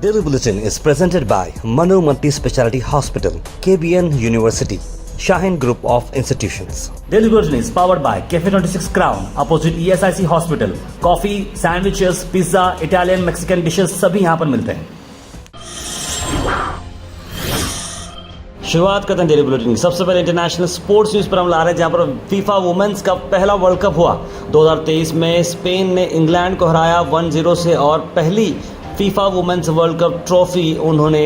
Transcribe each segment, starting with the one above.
Daily Bulletin is presented by Manu Multi-Speciality Hospital, KBN University, Shaheen Group of Institutions. Daily Bulletin is powered by Cafe 26 Crown, opposite ESIC Hospital. Coffee, sandwiches, pizza, Italian, Mexican dishes सभी यहाँ पर मिलते हैं। शुरुआत करते हैं daily bulletin की। सबसे पहले इंटरनेशनल स्पोर्ट्स न्यूज़ पर हम ला रहे हैं, जहां पर फीफा वुमेन्स का पहला वर्ल्ड कप हुआ। 2023 में स्पेन ने इंग्लैंड को हराया 1-0 से और पहली FIFA women's World Cup trophy उन्होंने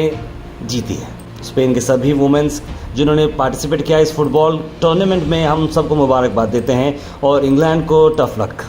जीती है। स्पेन के सभी वुमेन्स जिन्होंने पार्टिसिपेट किया इस फुटबॉल टूर्नामेंट में, हम सबको मुबारकबाद देते हैं और इंग्लैंड को टफ लक।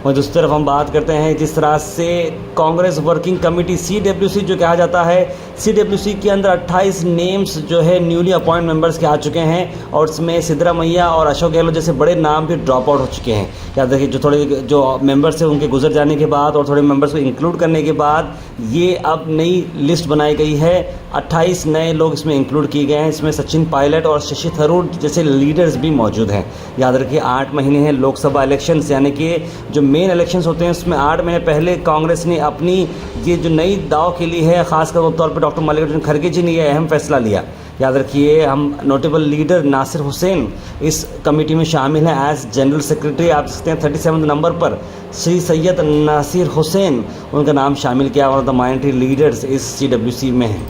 और दूसरी तरफ हम बात करते हैं जिस तरह से कांग्रेस वर्किंग कमेटी CWC जो कहा जाता है, CWC के अंदर 28 नेम्स जो है न्यूली अपॉइंट मेंबर्स के आ चुके हैं और इसमें सिद्धरामैया और अशोक गहलोत जैसे बड़े नाम भी ड्रॉप आउट हो चुके हैं। याद रखिए जो मेंबर्स हैं उनके गुजर जाने के बाद और थोड़े मेंबर्स को इंक्लूड करने के बाद ये अब नई लिस्ट बनाई गई है। 28 नए लोग इसमें इंक्लूड किए गए हैं। इसमें सचिन पायलट और शशि थरूर जैसे लीडर्स भी मौजूद हैं। याद रखिए 8 महीने हैं लोकसभा इलेक्शंस, यानी कि जो मेन इलेक्शंस होते हैं उसमें 8 महीने पहले कांग्रेस ने अपनी ये जो नई दाव खेली है, खासकर तौर पर डॉक्टर मल्लिकार्जुन खड़गे जी ने यह अहम फैसला लिया। याद रखिए हम नोटेबल लीडर नासिर हुसैन इस कमेटी में शामिल हैं एज जनरल सेक्रेटरी। आप सकते हैं 37 नंबर पर श्री सैयद नासिर हुसैन, उनका नाम शामिल किया। One of the minority leaders इस CWC में हैं।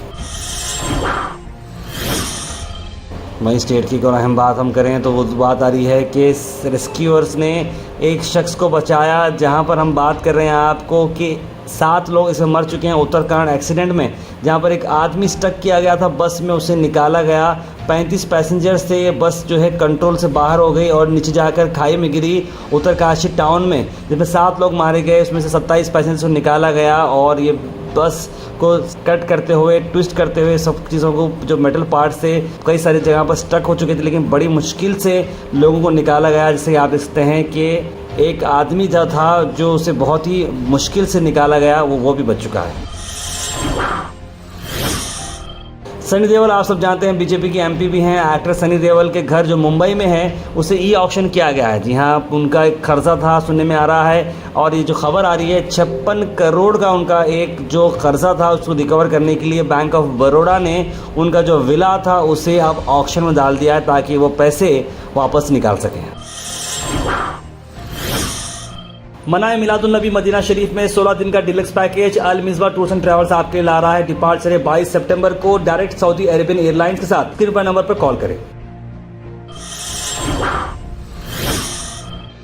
वहीं स्टेट की कोई अहम बात हम करें तो वो बात आ रही है कि रेस्क्यूअर्स ने एक शख्स को बचाया, जहां पर हम बात कर रहे हैं आपको कि 7 लोग इसमें मर चुके हैं उत्तराखंड एक्सीडेंट में, जहां पर एक आदमी स्टक किया गया था बस में, उसे निकाला गया। 35 पैसेंजर्स थे। ये बस जो है कंट्रोल से बाहर हो गई और नीचे जाकर खाई में गिरी उत्तरकाशी टाउन में, जिसमें 7 लोग मारे गए। उसमें से 27 पैसेंजर्स को निकाला गया और ये बस को कट करते हुए, ट्विस्ट करते हुए, सब चीज़ों को जो मेटल पार्ट से कई सारी जगह पर स्टक हो चुके थे, लेकिन बड़ी मुश्किल से लोगों को निकाला गया। जैसे आप देखते हैं कि एक आदमी जो था जो उसे बहुत ही मुश्किल से निकाला गया, वो भी बच चुका है। सनी देओल आप सब जानते हैं बीजेपी के MP भी हैं। एक्टर सनी देओल के घर जो मुंबई में है उसे ऑक्शन किया गया है। जी हाँ, उनका एक कर्जा था सुनने में आ रहा है और ये जो खबर आ रही है 56 करोड़ का उनका एक जो कर्जा था उसको रिकवर करने के लिए बैंक ऑफ बड़ौदा ने उनका जो विला था उसे अब ऑक्शन में डाल दिया है ताकि वो पैसे वापस निकाल सकें। मनाए मिलादुन्नबी मदीना शरीफ में 16 दिन का deluxe package Al Misbah tours and travels आपके लिए ला रहा है। डिपार्चर है 22 सितंबर को डायरेक्ट सऊदी अरेबियन एयरलाइंस के साथ। स्क्रीन पर नंबर पर कॉल करें।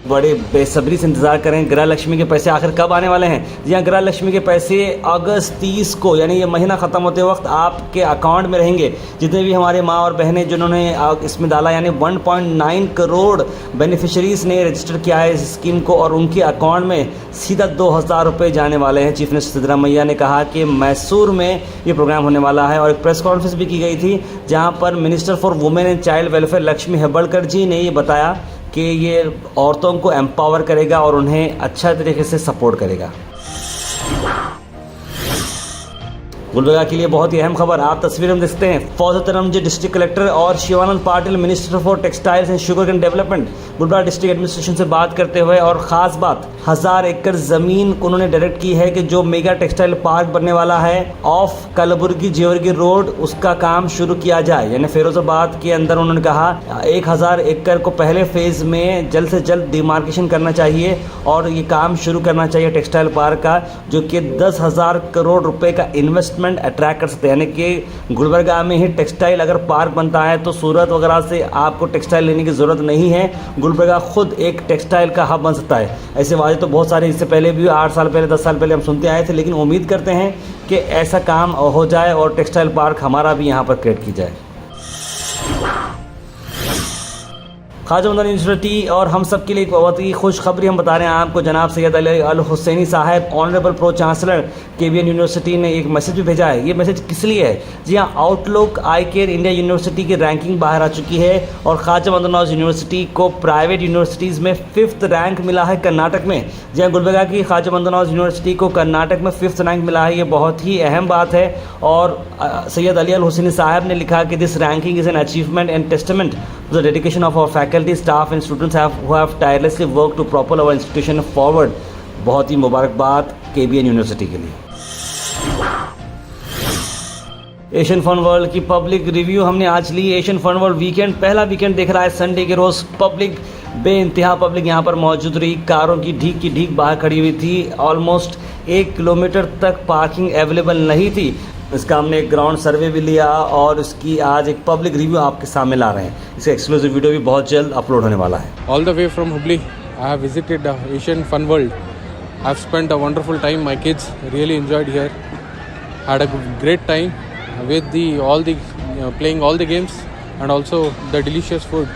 बड़े बेसब्री से इंतजार करें गृह लक्ष्मी के पैसे आखिर कब आने वाले हैं। जी हाँ, गृह लक्ष्मी के पैसे अगस्त 30 को, यानी ये महीना ख़त्म होते वक्त आपके अकाउंट में रहेंगे। जितने भी हमारे माँ और बहनें जिन्होंने इसमें डाला, यानी 1.9 करोड़ बेनिफिशरीज ने रजिस्टर किया है इस स्कीम को और उनके अकाउंट में सीधा 2000 रुपये जाने वाले हैं। चीफ मिनिस्टर सिद्धरामैया ने कहा कि मैसूर में ये प्रोग्राम होने वाला है और एक प्रेस कॉन्फ्रेंस भी की गई थी जहाँ पर minister for women and child welfare Lakshmi Hebbalkar ji ने ये बताया कि ये औरतों को एम्पावर करेगा और उन्हें अच्छा तरीके से सपोर्ट करेगा। गुलबर्गा के लिए बहुत ही अहम खबर आप तस्वीर में देखते हैं। फौजत रमजी डिस्ट्रिक्ट कलेक्टर और Shivanand Patil minister for textiles and sugar cane development Gulbarga district administration से बात करते हुए, और ख़ास बात 1000 एकड़ ज़मीन उन्होंने डायरेक्ट की है कि जो मेगा टेक्सटाइल पार्क बनने वाला है ऑफ कलबुर्गी जेवरगी रोड, उसका काम शुरू किया जाए। यानी फिरोजाबाद के अंदर उन्होंने कहा 1000 एकड़ को पहले फेज़ में जल्द से जल्द डिमार्केशन करना चाहिए और ये काम शुरू करना चाहिए टेक्सटाइल पार्क का, जो कि 10,000 करोड़ रुपए का इन्वेस्टमेंट अट्रैक्ट कर सकते हैं। यानी कि गुलबर्गा में ही टेक्सटाइल अगर पार्क बनता है तो सूरत वगैरह से आपको टेक्सटाइल लेने की ज़रूरत नहीं है। गुलबर्गा खुद एक टेक्सटाइल का हब बन सकता है। ऐसे वादे तो बहुत सारे इससे पहले भी 8 साल पहले 10 साल पहले हम सुनते आए थे, लेकिन उम्मीद करते हैं कि ऐसा काम हो जाए और टेक्सटाइल पार्क हमारा भी यहाँ पर क्रिएट की जाए। ख्वाजा मदनी यूनिवर्सिटी और हम सब के लिए एक बहुत ही खुशखबरी हम बता रहे हैं आपको। जनाब सैयद अली अल हुसैनी साहब honourable pro chancellor KBN university ने एक मैसेज भी भेजा है। ये मैसेज किस लिए है? जी हाँ, आउटलुक आई केयर इंडिया यूनिवर्सिटी की रैंकिंग बाहर आ चुकी है और ख्वाजा मदनी यूनिवर्सिटी को प्राइवेट यूनिवर्सिटीज़ में 5th रैंक मिला है कर्नाटक में। जी हाँ, गुलबर्गा की ख्वाजा मदनी यूनिवर्सिटी को कर्नाटक में 5th रैंक मिला है। ये बहुत ही अहम बात है और सैयद अली अल हुसैनी साहब ने लिखा कि this ranking is an achievement and testament to the dedication of our faculty, staff and students who have tirelessly worked to propel our institution forward। बहुत ही मुबारकबाद KBN यूनिवर्सिटी के लिए। एशियन फन वर्ल्ड की पब्लिक रिव्यू हमने आज ली। Asian Fun world weekend, पहला weekend दिख रहा है संडे के रोज़। पब्लिक बेइंतहा पब्लिक यहाँ पर मौजूद रही। कारों की ढीक बाहर खड़ी हुई थी। ऑलमोस्ट 1 किलोमीटर तक पार्किंग अवेलेबल नहीं थी। इसका हमने एक ग्राउंड सर्वे भी लिया और इसकी आज एक पब्लिक रिव्यू आपके सामने ला रहे हैं। इसका एक्सक्लूसिव वीडियो भी बहुत जल्द अपलोड होने वाला है। All the way from Hubli, I have visited Asian Fun World. I have spent a wonderful time. My kids really enjoyed here. Had a great time with playing all the games and also the delicious food,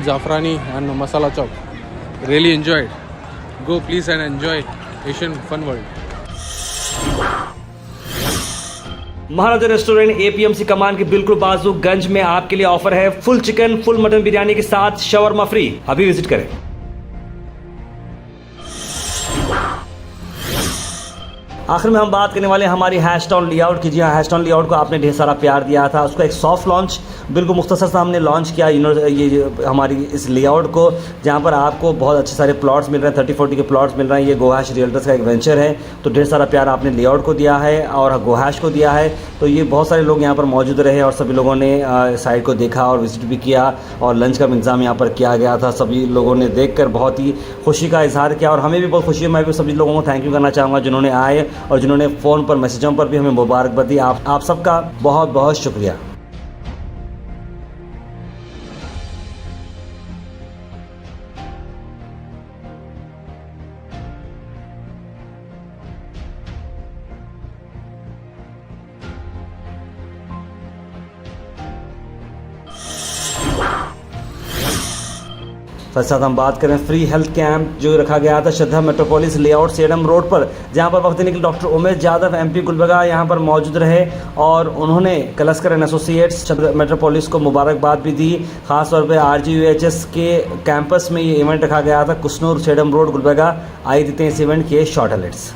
Zafrani and masala chop. Really enjoyed. Go please and enjoy Asian Fun World. Maharaja restaurant APMC कमान के बिल्कुल बाजू गंज में आपके लिए offer है full chicken full mutton biryani के साथ shawarma free. अभी विजिट करें। आखिर में हम बात करने वाले हैं हमारी हैशटाउन लेआउट की। जी हाँ, हैशटाउन लेआउट को आपने ढेर सारा प्यार दिया था। उसका एक सॉफ्ट लॉन्च बिल्कुल मुख्तसर सा हमने लॉन्च किया ये हमारी इस लेआउट को, जहाँ पर आपको बहुत अच्छे सारे प्लॉट्स मिल रहे हैं। 30-40 के प्लॉट्स मिल रहे हैं। ये गोहैश रियल्टर्स का एक वेंचर है, तो ढेर सारा प्यार आपने लेआउट को दिया है और गोहैश को दिया है। तो ये बहुत सारे लोग यहाँ पर मौजूद रहे और सभी लोगों ने साइट को देखा और विजिट भी किया और लंच का इंतजाम यहाँ पर किया गया था। सभी लोगों ने देखकर बहुत ही खुशी का इजहार किया और हमें भी बहुत खुशी है। मैं भी सभी लोगों को थैंक यू करना चाहूँगा जिन्होंने आए और जिन्होंने फ़ोन पर मैसेजों पर भी हमें मुबारकबाद दी। आप सबका बहुत बहुत शुक्रिया। साथ हम बात करें फ्री हेल्थ कैंप जो रखा गया था श्रद्धा मेट्रोपोलिस लेआउट सेडम रोड पर, जहां पर वक्त देने के लिए डॉक्टर उमेश यादव MP गुलबर्गा यहां पर मौजूद रहे और उन्होंने कलस्कर एंड एसोसिएट्स श्रद्धा मेट्रोपोलिस को मुबारकबाद भी दी। खासतौर पर RGUHS के कैंपस में ये इवेंट रखा गया था। कुसनूर सेडम रोड गुलबर्गा। आइए देते हैं इस इवेंट के शॉर्ट हाइलाइट्स।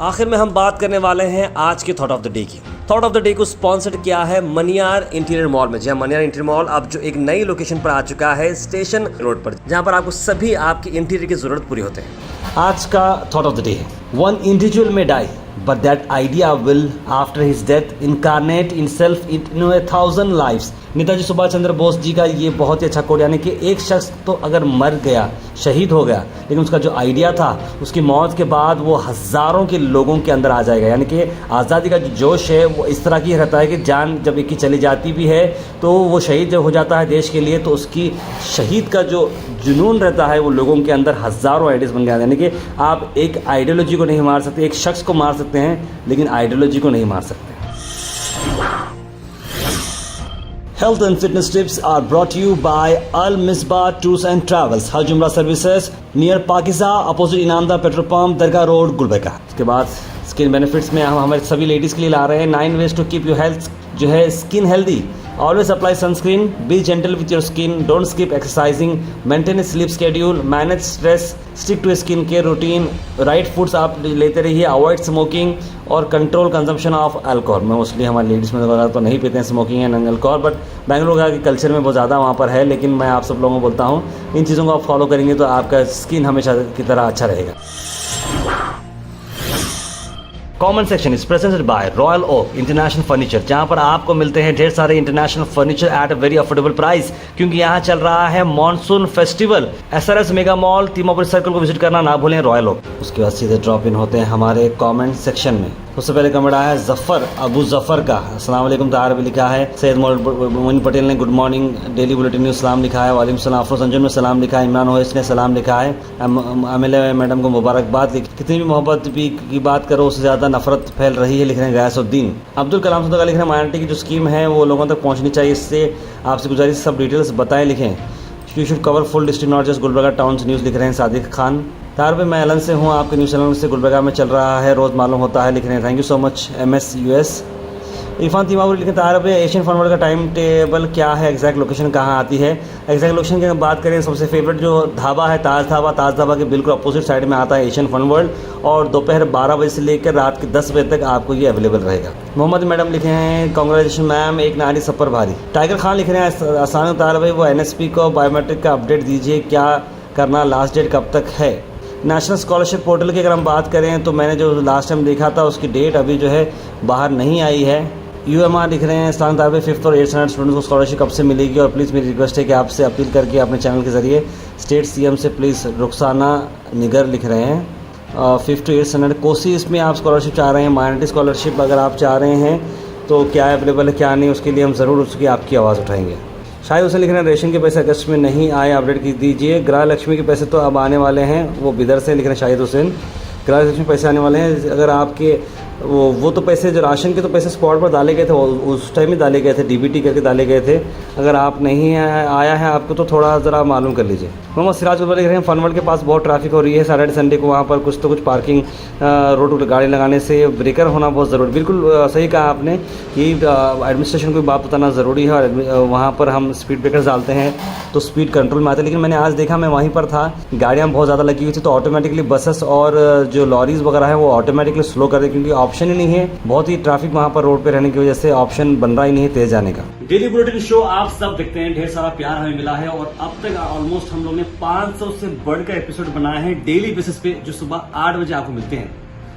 आखिर में हम बात करने वाले हैं आज के थॉट ऑफ द डे की। थॉट ऑफ द डे को स्पॉन्सर्ड किया है मनियार इंटीरियर मॉल में। जहां मनियार इंटीरियर मॉल अब जो एक नई लोकेशन पर आ चुका है स्टेशन रोड पर, जहां पर आपको सभी आपकी इंटीरियर की जरूरत पूरी होते हैं। आज का थॉट ऑफ द डे है, वन इंडिविजुअल में die but that idea will after his death incarnate itself into 1,000 lives। Netaji Subhash Chandra Bose ji का ये बहुत ही अच्छा कोट, यानी कि एक शख्स तो अगर मर गया, शहीद हो गया, लेकिन उसका जो आइडिया था उसकी मौत के बाद वो हज़ारों के लोगों के अंदर आ जाएगा। यानी कि आज़ादी का जो जोश है वो इस तरह की रहता है कि जान जब एक की चली जाती भी है तो वो शहीद जब हो जाता है देश के लिए, तो उसकी शहीद का जो जुनून रहता है वो लोगों के अंदर हज़ारों आइडियाज़ बन गए। यानी कि आप एक आइडियोलॉजी को नहीं मार सकते, एक शख्स को मार सकते हैं लेकिन आइडियोलॉजी को नहीं मार सकते। Health and fitness tips are brought to you by Al Misbah Tours and Travels, Hajj Umrah Services near Pakiza, opposite Inamda Petrol Pump, Dargah Road, Gulbarga। इसके बाद स्किन बेनिफिट्स में हम हमारे सभी लेडीज़ के लिए ला रहे हैं 9 ways to keep your health जो है skin healthy. Always apply sunscreen, be gentle with your skin, don't skip exercising, maintain a sleep schedule, manage stress, stick to a skin care routine, right foods आप लेते रहिए, avoid smoking और control consumption of alcohol। Mostly हमारे ladies में तो नहीं पीते हैं smoking and alcohol, but Bangalore का कल्चर में बहुत ज़्यादा वहाँ पर है। लेकिन मैं आप सब लोगों को बोलता हूँ इन चीज़ों को आप फॉलो करेंगे तो आपका स्किन हमेशा की तरह अच्छा रहेगा। Common section is presented by Royal Oak International furniture, जहां पर आपको मिलते हैं ढेर सारे international furniture at a very affordable price, क्योंकि यहां चल रहा है monsoon festival. SRS mega mall Timmapuri circle को विजिट करना ना भूलें, रॉयल ओक। उसके बाद सीधे ड्रॉप इन होते हैं हमारे कमेंट सेक्शन में। सबसे पहले कमेंट आया है जफ़र अबू जफ़र का, अस्सलाम वालेकुम तार भी लिखा है। सैयद मोइन पटेल ने good morning daily bulletin news सलाम लिखा है। वालेकुम सलाम। अफरोज अंजुम ने सलाम लिखा है। इमरान होइस ने सलाम लिखा है। MLA मैडम को मुबारकबाद। कितनी भी मोहब्बत भी की बात करो उससे ज़्यादा नफरत फैल रही है, लिख रहे हैं गयासुद्दीन। अब्दुल कलाम सदका लिख रहे हैं माइनॉरिटी की जो स्कीम है वो लोगों तक पहुँचनी चाहिए, इससे आपसे गुजारिश सब डिटेल्स बताएं, लिखें। You should cover full district not just Gulbarga town से न्यूज़ लिख रहे हैं सादिक खान। तार भाई मैं एलन से हूँ, आपके न्यूज़ चैनल से गुलबर्गा में चल रहा है, रोज़ मालूम होता है, लिख रहे हैं। Thank you so much MS US। Irfan तिमावरी लिखे तारब है एशियन फन वर्ल्ड का टाइम टेबल क्या है, एग्जैक्ट लोकेशन कहाँ आती है। एग्जैक्ट लोकेशन की अगर बात करें, सबसे फेवरेट जो ढाबा है ताज ढाबा के बिल्कुल अपोजिट साइड में आता है एशियन फन वर्ल्ड, और दोपहर 12 बजे से लेकर रात के 10 बजे तक आपको ये अवेलेबल रहेगा। मोहम्मद मैडम लिखे हैं कांग्रेचुलेशन मैम, एक नारी सब पर भारी। टाइगर खान लिख रहे हैं आसान उतार भाई वो NSP को बायोमेट्रिक का अपडेट दीजिए, क्या करना, लास्ट डेट कब तक है। नेशनल स्कॉलरशिप पोर्टल की अगर हम बात करें तो मैंने जो लास्ट टाइम देखा था उसकी डेट अभी जो है बाहर नहीं आई है। UMR लिख रहे हैं इस्लाम तारबे 5th और 8th स्टैंडर्ड स्टूडेंट्स को स्कॉलरशिप कब से मिलेगी, और प्लीज़ मेरी रिक्वेस्ट है कि आपसे अपील करके अपने चैनल के ज़रिए स्टेट CM से प्लीज़। रुखसाना निगर लिख रहे हैं 5th to 8th standard Kosi, इसमें आप स्कॉलरशिप चाह रहे हैं, माइनॉरिटी स्कॉलरशिप अगर आप चाह रहे हैं तो क्या अवेलेबल है क्या नहीं, उसके लिए हम ज़रूर उसकी आपकी आवाज़ उठाएंगे। शायद उसे लिख रहे हैं रेशन के पैसे अगस्त में नहीं आए, अपडेट की दीजिए। गृह लक्ष्मी के पैसे तो अब आने वाले हैं, वो बिदर से लिख रहे हैं शाहिद हुसैन। गृह लक्ष्मी पैसे आने वाले हैं, अगर आपके वो तो पैसे जो राशन के तो पैसे स्पॉट पर डाले गए थे, उस टाइम ही डाले गए थे, DBT करके डाले गए थे। अगर आप नहीं आया है आपको तो थोड़ा ज़रा मालूम कर लीजिए। मोहम्मद सिराज लिख रहे हैं फन वर्ल्ड के पास बहुत ट्रैफिक हो रही है, सैटरडे संडे को वहाँ पर कुछ तो कुछ पार्किंग रोड गाड़ी लगाने से ब्रेकर होना बहुत ज़रूरी। बिल्कुल सही कहा आपने कि एडमिनिस्ट्रेशन को बात बताना ज़रूरी है, और वहाँ पर हम स्पीड ब्रेकर डालते हैं तो स्पीड कंट्रोल में आते हैं। लेकिन मैंने आज देखा, मैं वहीं पर था, गाड़ियाँ बहुत ज़्यादा लगी हुई थी, तो ऑटोमेटिकली बसेस और जो लॉरीज़ वगैरह है वो ऑटोमेटिकली स्लो कर दे, क्योंकि ऑप्शन ही नहीं है, बहुत ही ट्रैफिक वहाँ पर रोड पे रहने की वजह से ऑप्शन बन रहा ही नहीं है तेज जाने का। डेली बुलेटिन शो आप सब देखते हैं, ढेर सारा प्यार हमें मिला है, और अब तक ऑलमोस्ट हम लोग ने 500 से बढ़कर एपिसोड बनाए हैं डेली बेसिस पे, जो सुबह 8 बजे आपको मिलते हैं।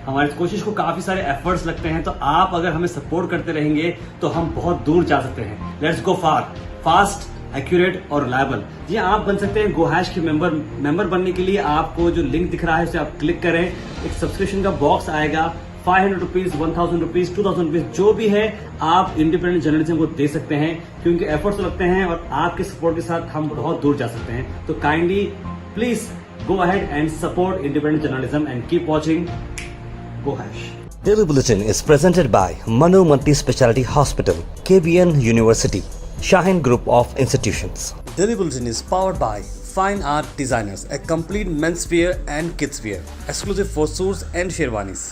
हमारी कोशिश को काफी सारे एफर्ट्स लगते हैं, तो आप अगर हमें सपोर्ट करते रहेंगे तो हम बहुत दूर जा सकते हैं। Let's go far, fast, accurate और रिलायबल। जी आप बन सकते हैं GoHash के मेंबर बनने के लिए आपको जो लिंक दिख रहा है उसे आप क्लिक करें, एक सब्सक्रिप्शन का बॉक्स आएगा, 500 रुपीज, 1000 रुपीज, 2000 रुपीज जो भी है आप इंडिपेंडेंट जर्नलिज्म को दे सकते हैं, क्योंकि एफर्ट्स लगते हैं और आपके सपोर्ट के साथ हम बहुत दूर जा सकते हैं। तो kindly please go ahead and support independent journalism and keep watching GoHash। Daily Bulletin is presented by Manu Multi Speciality Hospital, KBN University, Shaheen Group of Institutions. Daily Bulletin is powered by Fine Art Designers, a complete men's wear and kids wear, exclusive for suits and sherwanis.